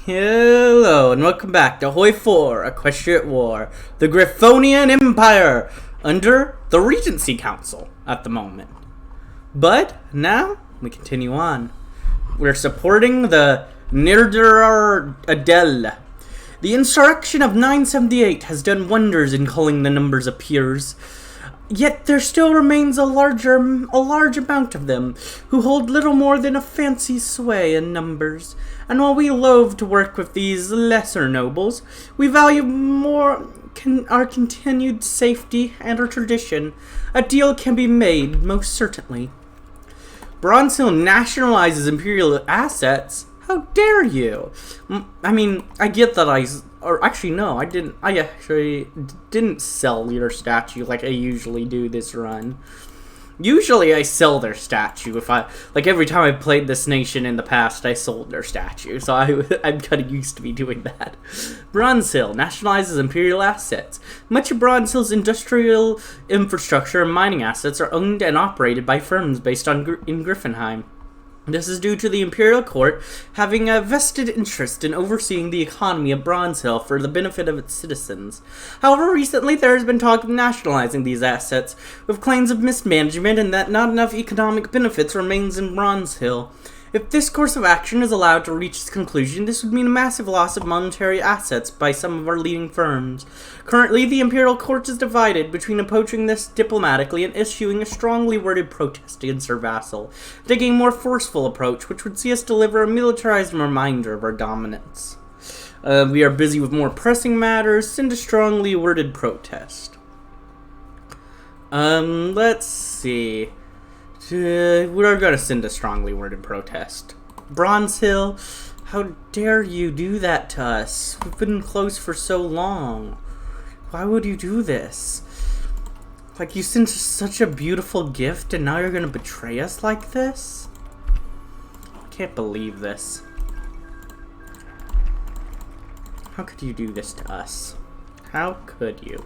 Hello and welcome back to Hoi 4, Equestria at War, the Griffonian Empire, under the Regency Council at the moment. But now we continue on. We're supporting the Nirder Adel. The insurrection of 978 has done wonders in culling the numbers of peers. Yet there still remains a large amount of them who hold little more than a fancy sway in numbers. And while we loathe to work with these lesser nobles, we value more our continued safety and our tradition. A deal can be made, most certainly. Bronze Hill nationalizes imperial assets? How dare you? I mean, I get that I actually didn't sell your statue like I usually do this run. Usually I sell their statue every time I played this nation in the past, I sold their statue. So I'm kind of used to me doing that. Bronze Hill nationalizes imperial assets. Much of Bronze Hill's industrial infrastructure and mining assets are owned and operated by firms based in Griffonheim. This is due to the Imperial Court having a vested interest in overseeing the economy of Bronze Hill for the benefit of its citizens. However, recently there has been talk of nationalizing these assets, with claims of mismanagement and that not enough economic benefits remains in Bronze Hill. If this course of action is allowed to reach its conclusion, this would mean a massive loss of monetary assets by some of our leading firms. Currently, the Imperial Court is divided between approaching this diplomatically and issuing a strongly worded protest against our vassal, taking a more forceful approach, which would see us deliver a militarized reminder of our dominance. We are busy with more pressing matters. Send a strongly worded protest. Let's see. We're gonna send a strongly worded protest. Bronze Hill, how dare you do that to us? We've been close for so long. Why would you do this? Like, you sent such a beautiful gift and now you're gonna betray us like this? I can't believe this. How could you do this to us? How could you?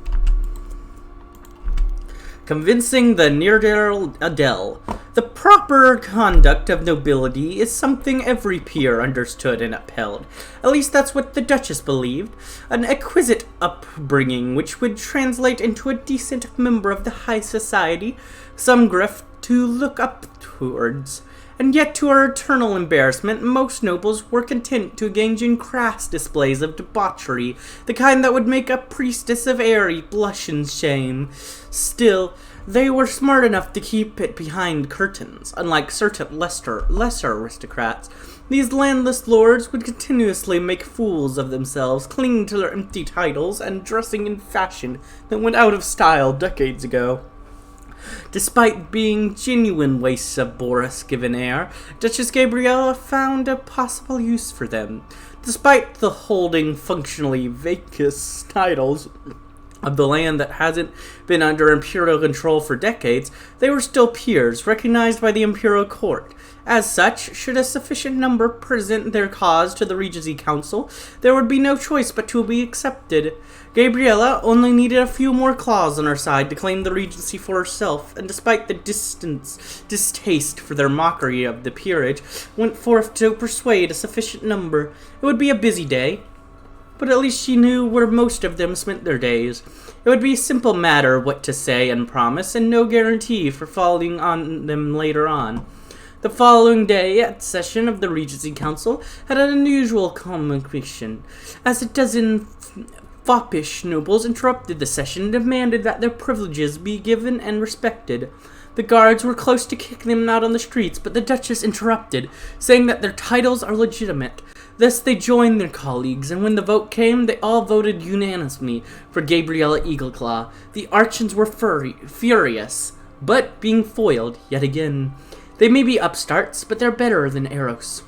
Convincing the Nirder Adel. The proper conduct of nobility is something every peer understood and upheld. At least that's what the Duchess believed. An exquisite upbringing which would translate into a decent member of the high society, some griff to look up towards. And yet, to our eternal embarrassment, most nobles were content to engage in crass displays of debauchery, the kind that would make a priestess of Aerie blush in shame. Still, they were smart enough to keep it behind curtains. Unlike certain lesser aristocrats, these landless lords would continuously make fools of themselves, clinging to their empty titles and dressing in fashion that went out of style decades ago. Despite being genuine wastes of Boris given air, Duchess Gabriella found a possible use for them. Despite the holding functionally vacant titles of the land that hasn't been under imperial control for decades, they were still peers, recognized by the Imperial Court. As such, should a sufficient number present their cause to the Regency Council, there would be no choice but to be accepted. Gabriella only needed a few more claws on her side to claim the Regency for herself, and despite the distaste for their mockery of the peerage, went forth to persuade a sufficient number. It would be a busy day, but at least she knew where most of them spent their days. It would be a simple matter what to say and promise, and no guarantee for following on them later on. The following day, at session of the Regency Council, had an unusual convocation, as a dozen foppish nobles interrupted the session and demanded that their privileges be given and respected. The guards were close to kicking them out on the streets, but the Duchess interrupted, saying that their titles are legitimate. Thus they joined their colleagues, and when the vote came, they all voted unanimously for Gabriella Eagleclaw. The Archons were furious, but being foiled yet again. They may be upstarts, but they're better than Eros.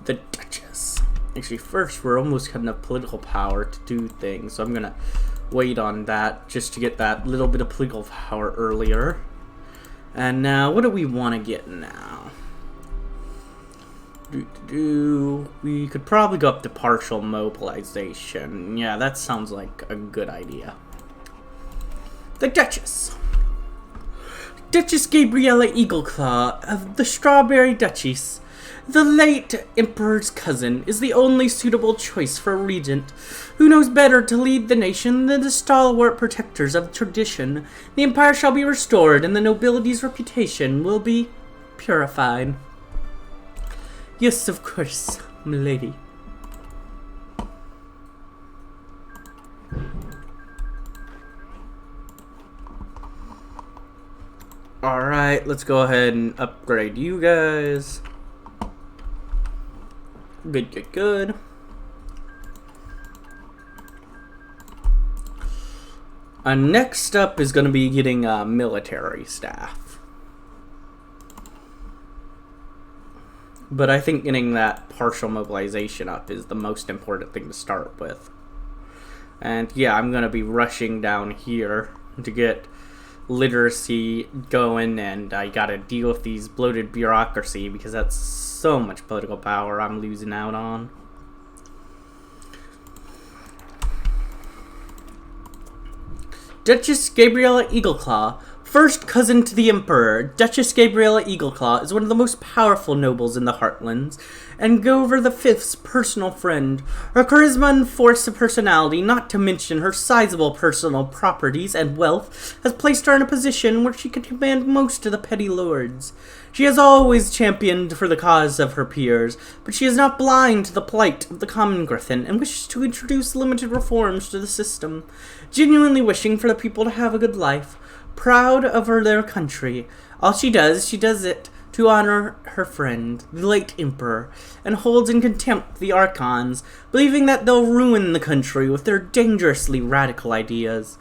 The Duchess. Actually, first, we're almost got enough political power to do things, so I'm gonna wait on that just to get that little bit of political power earlier. And now, what do we want to get now? We could probably go up to partial mobilization. Yeah, that sounds like a good idea. The Duchess. Duchess Gabriella Eagleclaw of the Strawberry Duchies. The late Emperor's cousin is the only suitable choice for a regent. Who knows better to lead the nation than the stalwart protectors of tradition? The empire shall be restored, and the nobility's reputation will be purified. Yes, of course, milady. Alright, let's go ahead and upgrade you guys. Good. Next up is going to be getting military staff. But I think getting that partial mobilization up is the most important thing to start with. And yeah, I'm going to be rushing down here to get literacy going, and I gotta deal with these bloated bureaucracy because that's so much political power I'm losing out on. Duchess Gabriella Eagleclaw, first cousin to the Emperor. Duchess Gabriella Eagleclaw is one of the most powerful nobles in the Heartlands, and Grover V's personal friend. Her charisma and force of personality, not to mention her sizable personal properties and wealth, has placed her in a position where she can command most of the petty lords. She has always championed for the cause of her peers, but she is not blind to the plight of the common Griffin and wishes to introduce limited reforms to the system, genuinely wishing for the people to have a good life. Proud of their country, all she does it to honor her friend, the late Emperor, and holds in contempt the Archons, believing that they'll ruin the country with their dangerously radical ideas.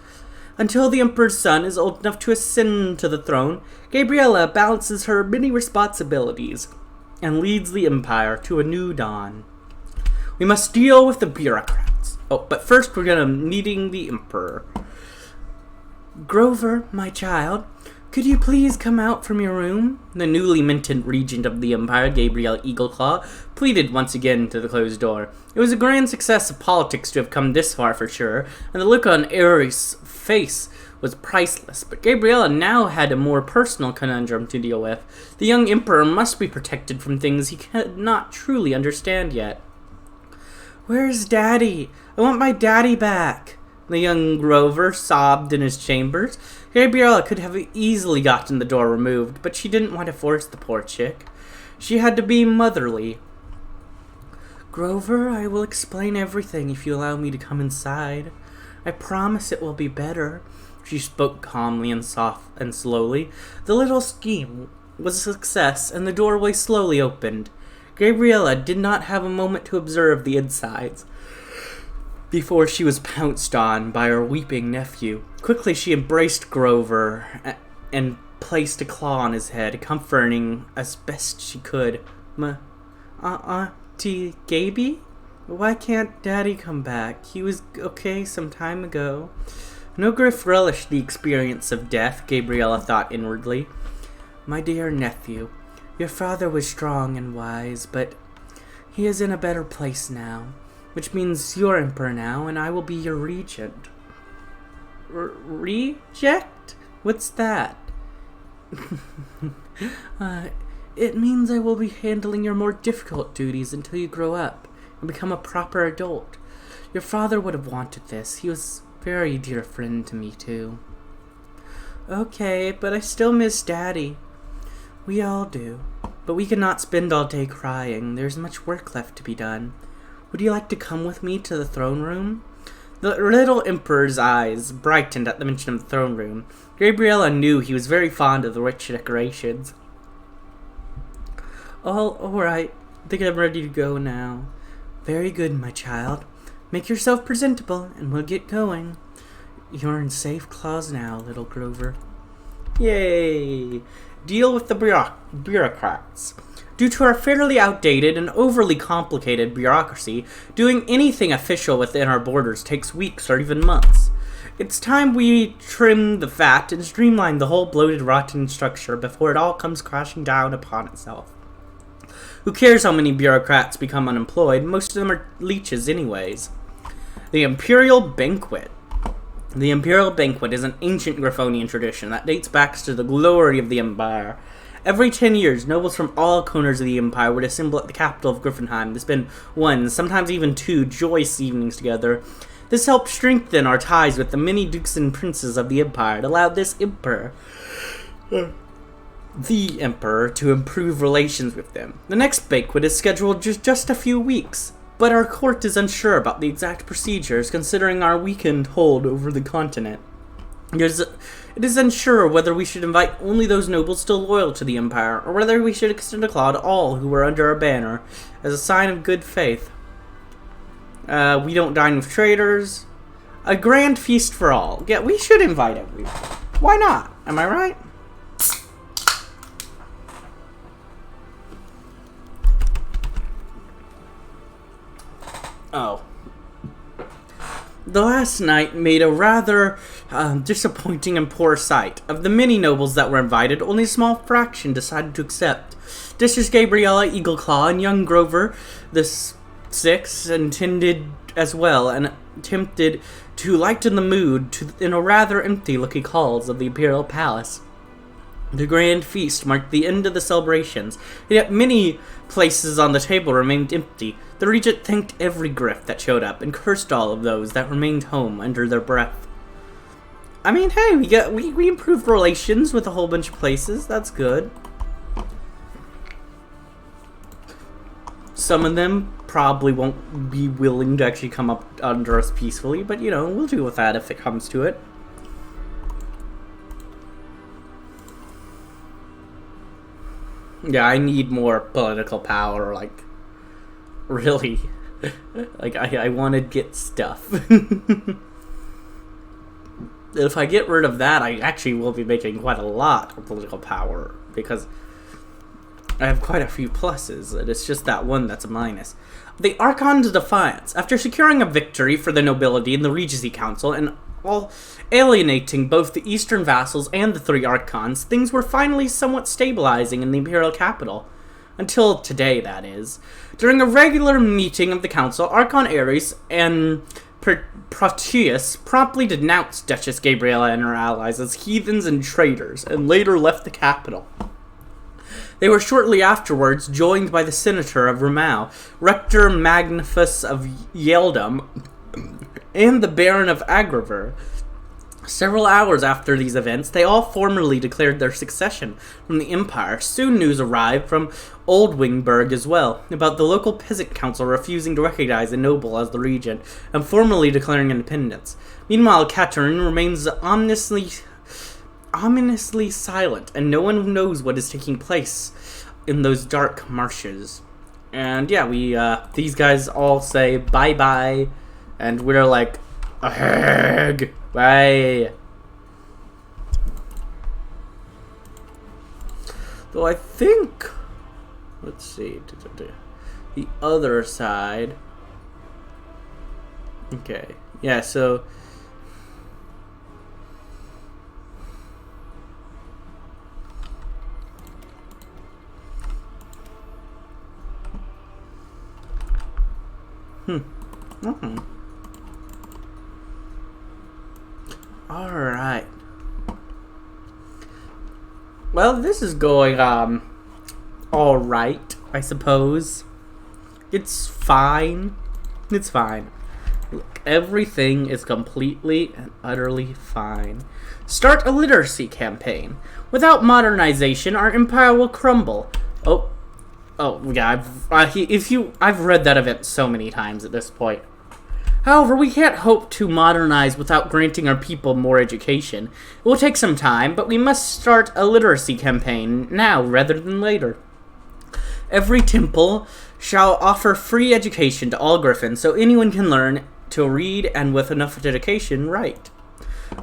Until the Emperor's son is old enough to ascend to the throne, Gabriella balances her many responsibilities and leads the Empire to a new dawn. We must deal with the bureaucrats. Oh, but first we're gonna meeting the Emperor. Grover, my child, could you please come out from your room? The newly minted regent of the Empire, Gabrielle Eagleclaw, pleaded once again to the closed door. It was a grand success of politics to have come this far for sure, and the look on Aerys' face was priceless, but Gabriella now had a more personal conundrum to deal with. The young Emperor must be protected from things he could not truly understand yet. Where's Daddy? I want my daddy back. The young Grover sobbed in his chambers. Gabriella could have easily gotten the door removed, but she didn't want to force the poor chick. She had to be motherly. Grover, I will explain everything if you allow me to come inside. I promise it will be better. She spoke calmly and soft and slowly. The little scheme was a success, and the doorway slowly opened. Gabriella did not have a moment to observe the insides before she was pounced on by her weeping nephew. Quickly she embraced Grover and placed a claw on his head, comforting as best she could. Auntie Gaby? Why can't Daddy come back? He was okay some time ago. No Griff relished the experience of death, Gabriella thought inwardly. My dear nephew, your father was strong and wise, but he is in a better place now. Which means you're Emperor now, and I will be your regent. Reject? What's that? It means I will be handling your more difficult duties until you grow up and become a proper adult. Your father would have wanted this. He was a very dear friend to me, too. Okay, but I still miss Daddy. We all do. But we cannot spend all day crying. There's much work left to be done. Would you like to come with me to the throne room? The little Emperor's eyes brightened at the mention of the throne room. Gabriella knew he was very fond of the rich decorations. All right. I think I'm ready to go now. Very good, my child. Make yourself presentable, and we'll get going. You're in safe claws now, little Grover. Yay! Deal with the bureaucrats. Due to our fairly outdated and overly complicated bureaucracy, doing anything official within our borders takes weeks or even months. It's time we trim the fat and streamline the whole bloated, rotten structure before it all comes crashing down upon itself. Who cares how many bureaucrats become unemployed? Most of them are leeches anyways. The Imperial Banquet. The Imperial Banquet is an ancient Griffonian tradition that dates back to the glory of the Empire. Every 10 years, nobles from all corners of the Empire would assemble at the capital of Griffenheim to spend one, sometimes even two, joyous evenings together. This helped strengthen our ties with the many dukes and princes of the Empire. It allowed the Emperor, to improve relations with them. The next banquet is scheduled just a few weeks, but our court is unsure about the exact procedures considering our weakened hold over the continent. It is unsure whether we should invite only those nobles still loyal to the Empire, or whether we should extend a claw to all who are under our banner as a sign of good faith. We don't dine with traitors. A grand feast for all. Yeah, we should invite everyone. Why not? Am I right? Oh. The last night made a rather disappointing and poor sight. Of the many nobles that were invited, only a small fraction decided to accept. Duchess Gabriella, Eagleclaw, and young Grover, the six, attended as well, and attempted to lighten the mood in a rather empty-looking halls of the Imperial Palace. The grand feast marked the end of the celebrations, yet many places on the table remained empty. The regent thanked every griff that showed up and cursed all of those that remained home under their breath. I mean, hey, we improved relations with a whole bunch of places. That's good. Some of them probably won't be willing to actually come up under us peacefully, but, you know, we'll deal with that if it comes to it. Yeah, I need more political power, like, really. Like, I want to get stuff. If I get rid of that, I actually will be making quite a lot of political power, because I have quite a few pluses, and it's just that one that's a minus. The Archon's Defiance. After securing a victory for the nobility in the Regency Council, and while alienating both the eastern vassals and the three Archons, things were finally somewhat stabilizing in the Imperial capital. Until today, that is. During a regular meeting of the council, Archon Ares and Proteus promptly denounced Duchess Gabriella and her allies as heathens and traitors, and later left the capital. They were shortly afterwards joined by the Senator of Ramau, Rector Magnificus of Yeldum, and the Baron of Agraver. Several hours after these events, they all formally declared their succession from the Empire. Soon news arrived from Oldwingburg as well, about the local peasant council refusing to recognize a noble as the regent, and formally declaring independence. Meanwhile, Catherine remains ominously silent, and no one knows what is taking place in those dark marshes. And yeah, these guys all say bye-bye, and we're like, aheg, bye. Though I think, let's see, the other side. Okay, yeah, so Alright. Well, this is going, alright, I suppose. It's fine. It's fine. Look, everything is completely and utterly fine. Start a literacy campaign. Without modernization, our empire will crumble. Oh, yeah, I've read that event so many times at this point. However, we can't hope to modernize without granting our people more education. It will take some time, but we must start a literacy campaign now rather than later. Every temple shall offer free education to all griffins, so anyone can learn to read and with enough dedication, write.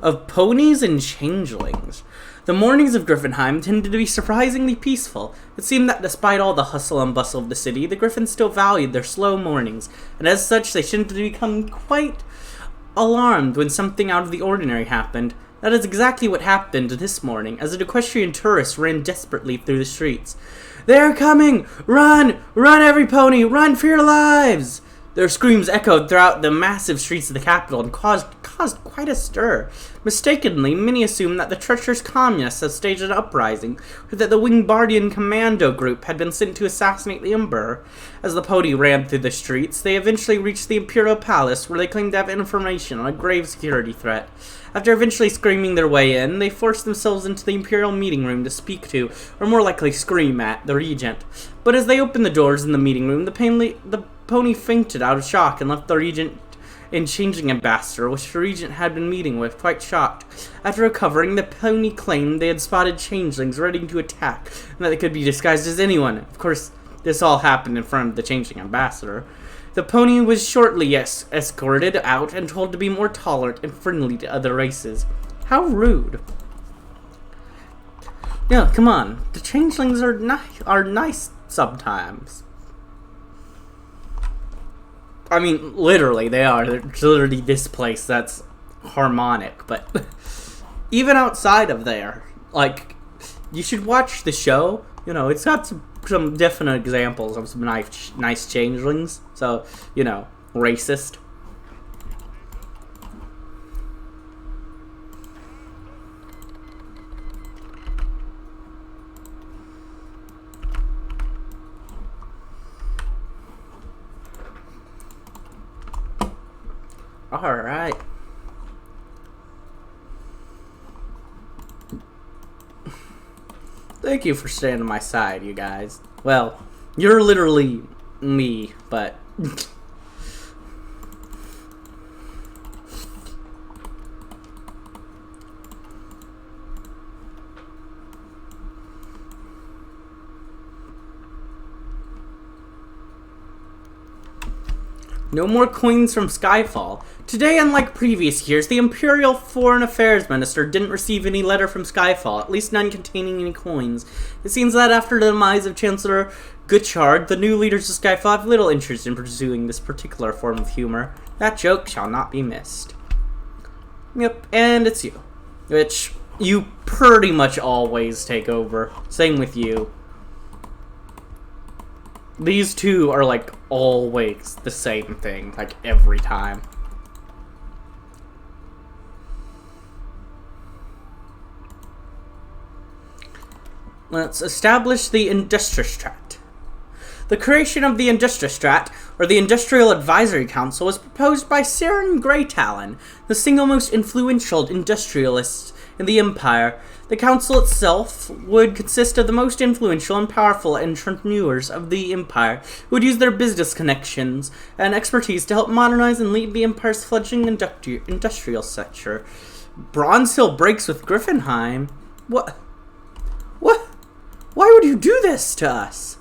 Of ponies and changelings. The mornings of Griffenheim tended to be surprisingly peaceful. It seemed that despite all the hustle and bustle of the city, the griffins still valued their slow mornings, and as such they tended to become quite alarmed when something out of the ordinary happened. That is exactly what happened this morning, as an equestrian tourist ran desperately through the streets. "They are coming! Run! Run, every pony! Run for your lives!" Their screams echoed throughout the massive streets of the capital and caused caused quite a stir. Mistakenly, many assumed that the treacherous communists had staged an uprising, or that the Wingardian Commando group had been sent to assassinate the Emperor. As the pony ran through the streets, they eventually reached the Imperial Palace, where they claimed to have information on a grave security threat. After eventually screaming their way in, they forced themselves into the Imperial meeting room to speak to, or more likely scream at, the Regent. But as they opened the doors in the meeting room, the pony fainted out of shock and left the Regent and changing ambassador, which the Regent had been meeting with, quite shocked. After recovering, the pony claimed they had spotted changelings ready to attack, and that they could be disguised as anyone. Of course, this all happened in front of the changing ambassador. The pony was shortly escorted out and told to be more tolerant and friendly to other races. How rude. Yeah, come on. The changelings are nice sometimes. I mean, literally, they are. They're literally this place that's harmonic. But even outside of there, like, you should watch the show. You know, it's got some definite examples of some nice changelings. So, you know, racist. Alright. Thank you for staying on my side, you guys. Well, you're literally me, but... No more coins from Skyfall. Today, unlike previous years, the Imperial Foreign Affairs Minister didn't receive any letter from Skyfall, at least none containing any coins. It seems that after the demise of Chancellor Gutchard, the new leaders of Skyfall have little interest in pursuing this particular form of humor. That joke shall not be missed. Yep, and it's you. Which, you pretty much always take over. Same with you. These two are, like, always the same thing, like, every time. Let's establish the Industristrat. The creation of the Industristrat, or the Industrial Advisory Council, was proposed by Saren Greytalon, the single most influential industrialist in the Empire. The council itself would consist of the most influential and powerful entrepreneurs of the Empire, who would use their business connections and expertise to help modernize and lead the Empire's fledgling industrial sector. Bronze Hill breaks with Griffenheim? What? Why would you do this to us?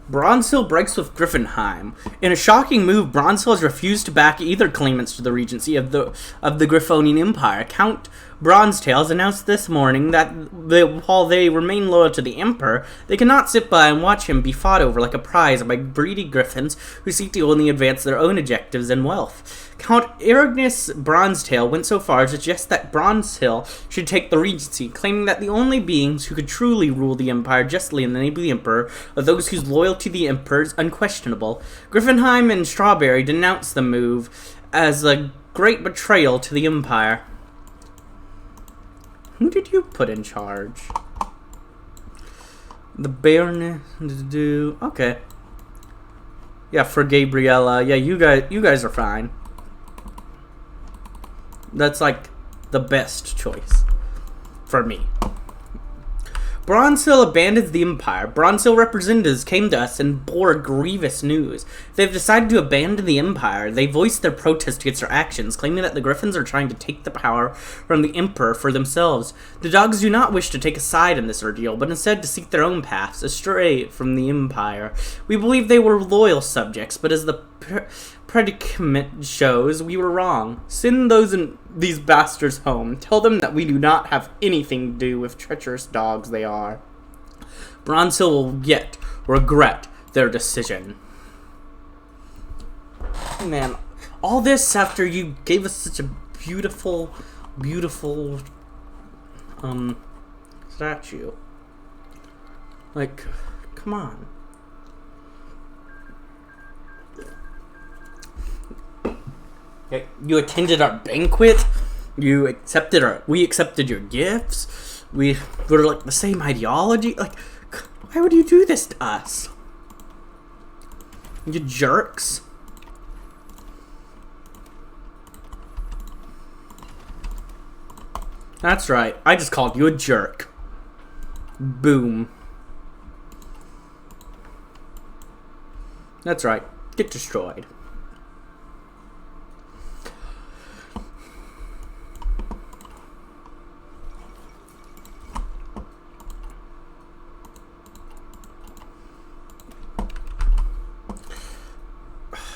Bronze Hill breaks with Griffenheim. In a shocking move, Bronze Hill has refused to back either claimants to the regency of the Griffonian Empire. Count Bronzetail has announced this morning that while they remain loyal to the Emperor, they cannot sit by and watch him be fought over like a prize by greedy griffins who seek to only advance their own objectives and wealth. Count Ignis Bronzetail went so far as to suggest that Bronze Hill should take the regency, claiming that the only beings who could truly rule the Empire justly in the name of the Emperor are those whose loyalty to the Emperor is unquestionable. Griffenheim and Strawberry denounced the move as a great betrayal to the Empire. Who did you put in charge? The Baroness. Okay. Yeah, for Gabriella. Yeah, you guys are fine. That's like the best choice for me. Bronze Hill abandons the Empire. Bronze Hill representatives came to us and bore grievous news. They've decided to abandon the Empire. They voiced their protest against our actions, claiming that the Griffins are trying to take the power from the Emperor for themselves. The dogs do not wish to take a side in this ordeal, but instead to seek their own paths, astray from the Empire. We believe they were loyal subjects, but as the predicament shows, we were wrong. Send these bastards home. Tell them that we do not have anything to do with treacherous dogs they are. Bronze Hill will yet regret their decision. Man, all this after you gave us such a beautiful statue. Like, come on. Okay. You attended our banquet. We accepted your gifts. We were like the same ideology. Like, why would you do this to us? You jerks. That's right. I just called you a jerk. Boom. That's right. Get destroyed.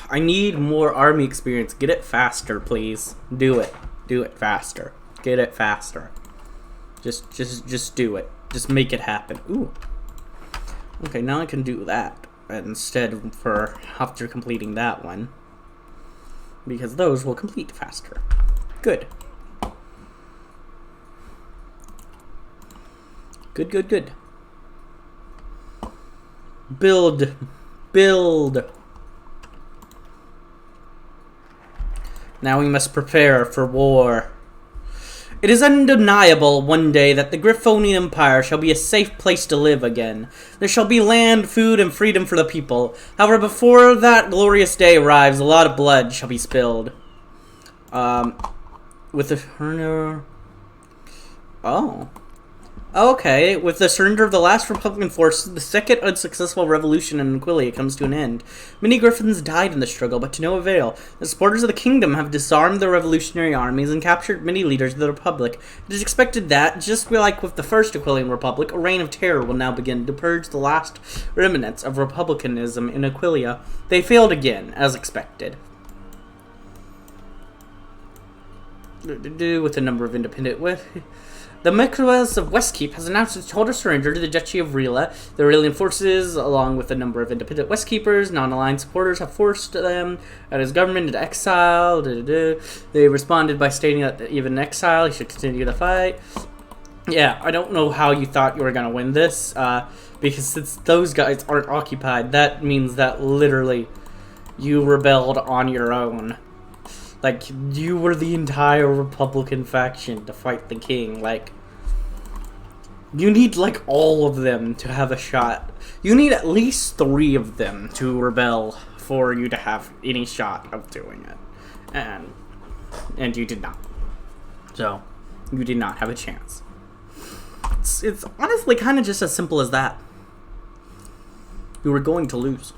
I need more army experience. Get it faster, please. Do it. Do it faster. Get it faster. Just do it. Just make it happen. Ooh. Okay, now I can do that instead for after completing that one. Because those will complete faster. Good. Good. Build. Now we must prepare for war. It is undeniable one day that the Griffonian Empire shall be a safe place to live again. There shall be land, food, and freedom for the people. However, before that glorious day arrives, a lot of blood shall be spilled. With the... Oh. Okay, with the surrender of the last Republican forces, the second unsuccessful revolution in Aquilia comes to an end. Many Griffins died in the struggle, but to no avail. The supporters of the kingdom have disarmed the revolutionary armies and captured many leaders of the Republic. It is expected that, just like with the first Aquilian Republic, a reign of terror will now begin to purge the last remnants of republicanism in Aquilia. They failed again, as expected. With a number of independent... The Marquess of Westkeep has announced its total surrender to the Duchy of Rila. The Aurelian forces, along with a number of independent Westkeepers, non-aligned supporters, have forced them and his government into exile. They responded by stating that even in exile, he should continue the fight. Yeah, I don't know how you thought you were going to win this, because since those guys aren't occupied, that means that literally you rebelled on your own. Like, you were the entire Republican faction to fight the king. Like, you need, like, all of them to have a shot. You need at least 3 of them to rebel for you to have any shot of doing it. And you did not. So, you did not have a chance. It's honestly kind of just as simple as that. You were going to lose.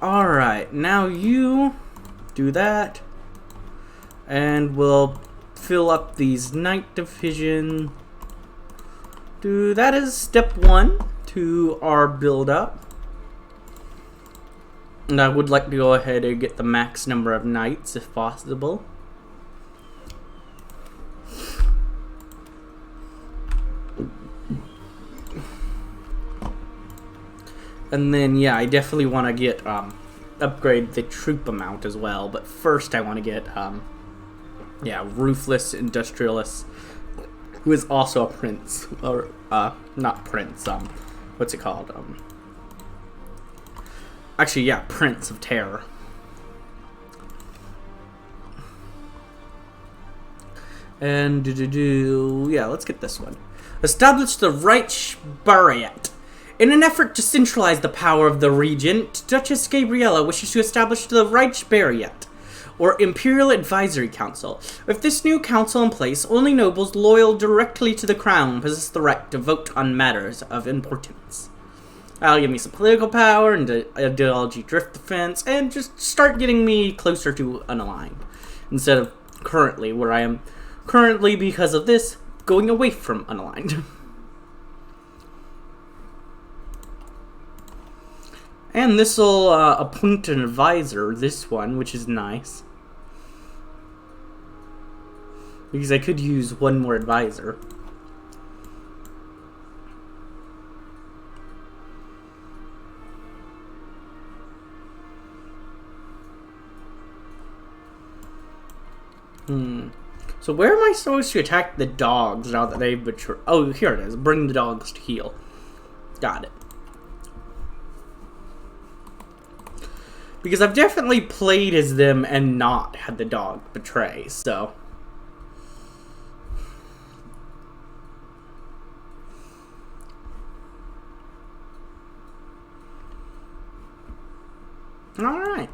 Alright, now you do that, and we'll fill up these night division. That is step 1 to our build up. And I would like to go ahead and get the max number of knights if possible. And then, yeah, I definitely want to get, upgrade the troop amount as well. But first I want to get, yeah, Ruthless Industrialist, who is also a prince. Or, not prince, what's it called? Actually, yeah, Prince of Terror. And, yeah, let's get this one. Establish the Reichsbariat. In an effort to centralize the power of the regent, Duchess Gabriella wishes to establish the Reichsbariat, or Imperial Advisory Council. With this new council in place, only nobles loyal directly to the crown possess the right to vote on matters of importance. That'll give me some political power and ideology drift defense, and just start getting me closer to unaligned, instead of currently, where I am currently, because of this, going away from unaligned. And this will appoint an advisor, this one, which is nice. Because I could use one more advisor. So where am I supposed to attack the dogs now that they've betrayed? Oh, here it is. Bring the dogs to heel. Got it. Because I've definitely played as them and not had the dog betray, so... Alright.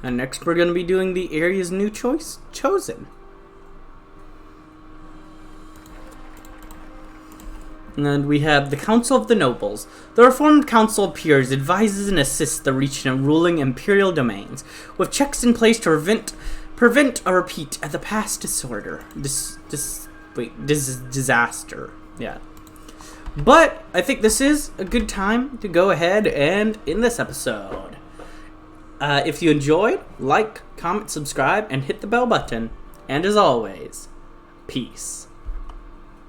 And next we're going to be doing the area's new choice, Chosen. And we have the Council of the Nobles. The Reformed Council of Peers advises and assists the region in ruling imperial domains, with checks in place to prevent a repeat of the past disorder. Disaster. Yeah. But I think this is a good time to go ahead and end this episode. If you enjoyed, like, comment, subscribe, and hit the bell button. And as always, peace.